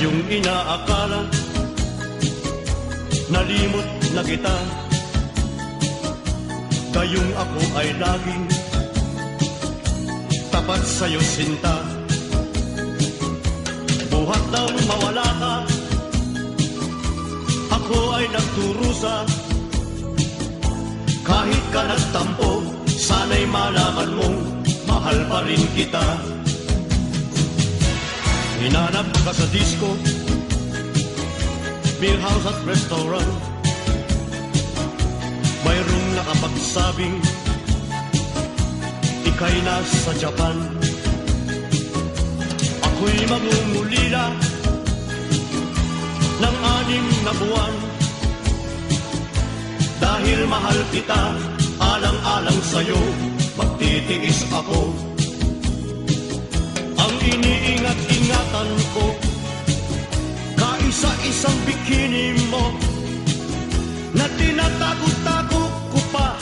iyong inaakala, nalimot na kita. Gayong ako ay laging tapat sa'yo, sinta. Buhat nang mawala ka, ako ay nagturusa. Kahit ka nagtampo, sana'y malaman mong mahal pa rin kita. Hinanap ka sa disco, beer house at restaurant. Mayroong nakapagsabing ika'y nasa Japan. Ako'y mangungulila ng 6 na buwan. Dahil mahal kita, alang-alang sa'yo, magtitiis ako. Ang iniingat-ingatan ko, kaisa-isang bikini mo, na tinatago-tago ko pa,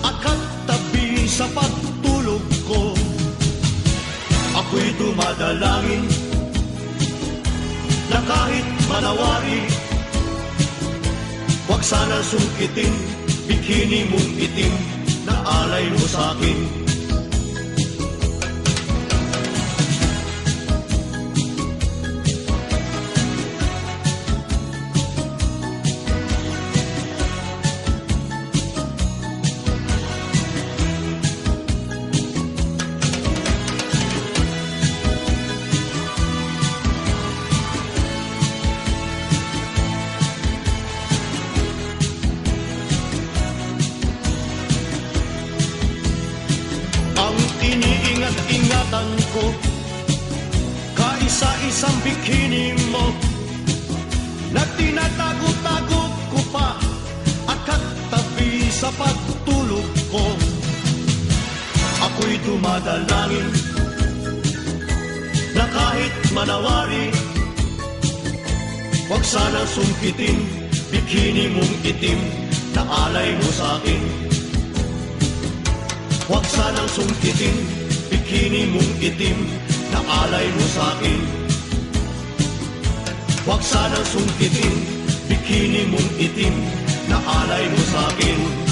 akat tabi sa pagtulog ko. Ako'y dumadalangin, na kahit manawari, huwag sana sungkitin, bikini mong itim, na alay mo sa'kin. Iniingat-ingatan ko, kaisa-isang bikini mo, na tinatago-tago ko pa, at katabi sa pagtulog ko. Ako'y dumadalangin, na kahit manawari, huwag sana sungkitin, bikini mong itim, na alay mo sa'kin. Huwag sanang sungkitin, bikini mong itim, na alay mo sa'kin. Huwag sanang sungkitin, bikini mong itim, na alay mo sa'kin.